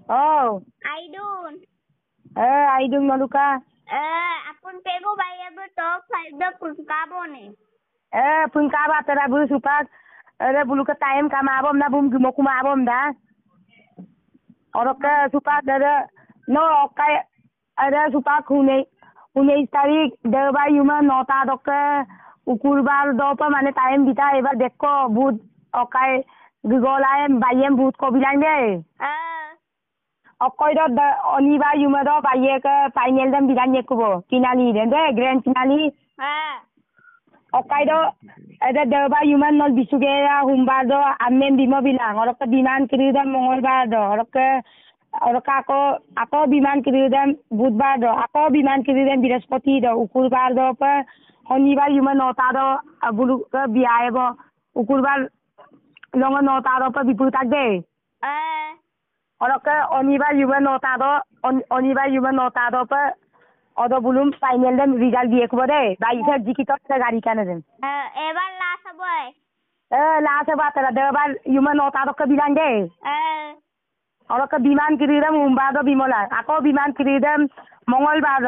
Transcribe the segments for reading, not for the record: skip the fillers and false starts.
Oh, Aidun. Aidun Maluka. Apun pego bayar top 5 the punkabone. Punkaba tera bulu supak. Bulu ke time kama abom na bum gumokuma abom da. Orok supak ada no okay ada supak hune 19 দেওবাৰ ইমান 9টা দকে উকুৰবাৰ দপ মানে time দিতা এবাৰ দেখো বহুত অকাই গগলাই বাইয়েম বহুত কবিলাং দে অকয়দ অনিবা ইউমাদ বাইয়েক final দম বিদান নেকুব কিনালি দে গ্র্যান্ড কিনালি অকাইদ এদে দেওবাৰ ইমান নল বিসুগে সোমবাৰ দ আমেন বিম বিলাং অৰক বিমান কিৰিদম মঙ্গলবাৰ দ অৰক আকৌ বিমান কিৰিদম বুধবাৰ দ আকৌ বিমান কিৰিদম বৃহস্পতি দ উকুৰবাৰ দ শনিবাৰ ইমান 9টা দ বুলু বিয়াব উকুৰবাৰ লং 9টা দ বিপুতাক দে অৰক অনিবাৰ ইমান 9টা দ অনিবাৰ ইমান 9টা দ অদ বুলুম ফাইনেল দম রিজাল্ট দিয়ে কব দে বাইছে জিকিত গাড়ি কানে দেন এবার লাস হবই লাস হবা তারা দেওবাৰ ইমান 9টা দক বিলাং দে অৰক বিমান কিৰিদম সোমবাৰ দ বিমলা আকৌ বিমান কিৰিদম মঙ্গলবাৰ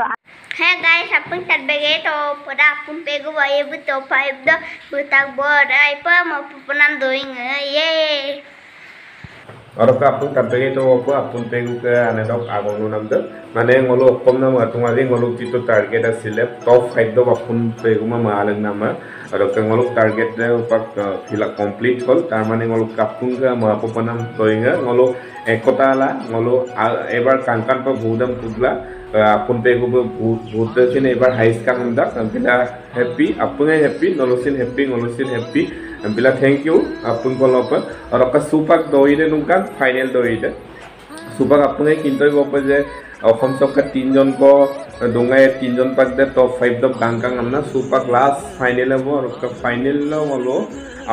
Hey guys, apun tagbege to pada apun pego baye bu to 5 the butak bod ai pa mau punan doing ye Orang kapung tapi itu apun pegu ke anedok agonu namda mana ngolo kom nama tungali ngolo itu target asilep top 5 do apun pegu mama alang nama orang ke ngolo target deh upak fila complete hol tarmane ngolo kapung ke ma pupanam doinga ngolo ekota la ngolo ebar kankan pa budam pudla apun pegu bud sini ebar high scan namda bila happy apunnya happy nolosin happy bila thank you apun kolopa orang ke supak doide nungkan final doide supak apunnya kintoi gopa je Assam চৰকাৰ 3 জন ক ডঙাই 3 জন পাক দে top 5 দ গাংকাং আমনা সুপাক last final হবো আর final লো মলো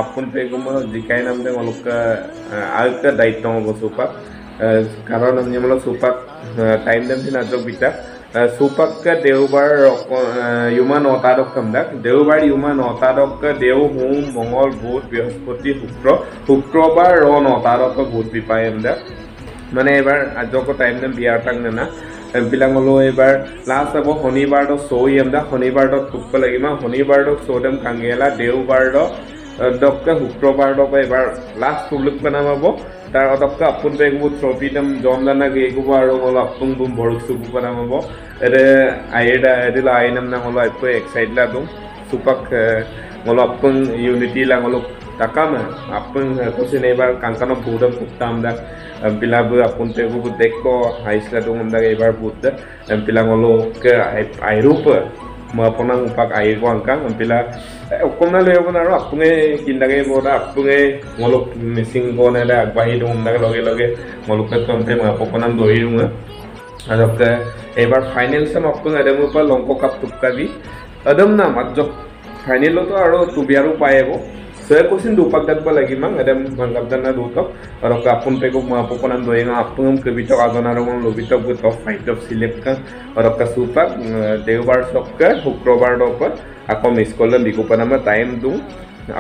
আপন পেগুম জিকাই নাম দে মলক আলকা দায়িত্ব হবো সুপাক কারণ আমি মলো সুপাক টাইম দেম দিন আজক বিটা সুপাক কা দেওবাৰ ইমান 9টা দক কামদা দেওবাৰ ইমান 9টা দক দেও হোম মঙ্গল বুধ বৃহস্পতি শুক্ৰবাৰ 9টা দক বুধ বিপাই আমদা মানে এবাৰ আজক টাইম দেম বিয়াৰ টাং না বিলাং হলো এবাৰ লাস্ট হবো শনিবাৰ দ সৈ আমদা শনিবাৰ দ টুক লাগিমা শনিবাৰ দ সোদম কাঙ্গেলা দেওবাৰ দ দক শুক্ৰবাৰ দ এবাৰ লাস্ট তুলুক বনামাবো তাৰ অদক আপুন বেগবু ট্ৰফি দম জমদানা গেগুব আৰু হলো আপুন বুম বৰক সুবু বনামাবো এৰে আইডা এদিলা আইনাম না হলো আইপ এক্সাইটলা দম সুপাক হলো আপুন ইউনিটি লা হলো takama apun kusin ebar kankano budam puktam da bilabu apun pegu dekko haisla dum da ebar budda bilang ngolo ke airupa ma ponang upak air ko angkang bila okomna lebo na ro apunge kindage boda apunge ngolo missing ko na da agbahi dum da loge ngolo ke tomte ma ponang doi runga adok ebar final sam apun adamu pa longko kap tukkabi adam na majok final lo to aro tubiaru paebo saya kusin dupak dat ba lagi mang ada mangkap dana dutok orang kapun pego ma pokonan doenga apung ke bitok agona romon lo bitok bu top 5 of select ka orang ka supak deobar sokka hukrobar dopar ako miskolan dikupanama time du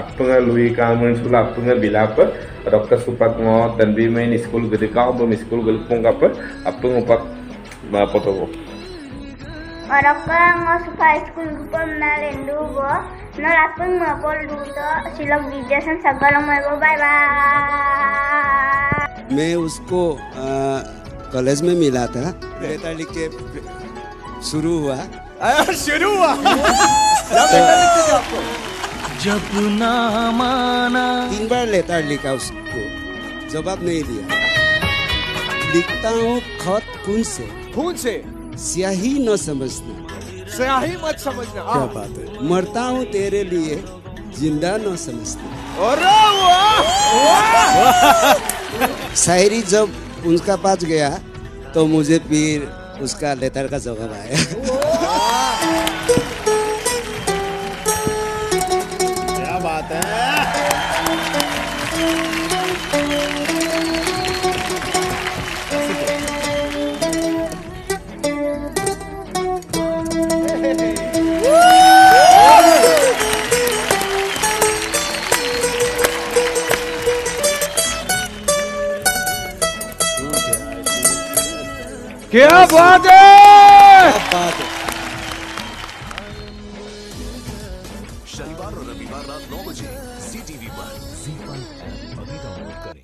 apung lui ka mun sula apung bilapa orang ka supak ngo dan bi main school gede ka bo school gel pung ka apung upak ma potogo orang ka ngo suka school gupam na lendu bo no lapeng mapol duto silog vijasan sagalong mebo bye bye मैं उसको college में मिला था letter लिख के शुरू हुआ जब ना माना 3 बार लेटर लिखा उसको जवाब नहीं दिया लिखता हूँ खत खून से स्याही न समझना स्याही मत समझना क्या बात है मरता हूँ तेरे लिए जिंदा न समझना शायरी जब उनका पास गया तो मुझे फिर उसका लेटर का जवाब आया क्या बात है क्या बात है। बात है। शनिवार और रविवार रात 9 बजे CTV पर ZEE5 ऐप अभी डाउनलोड करें।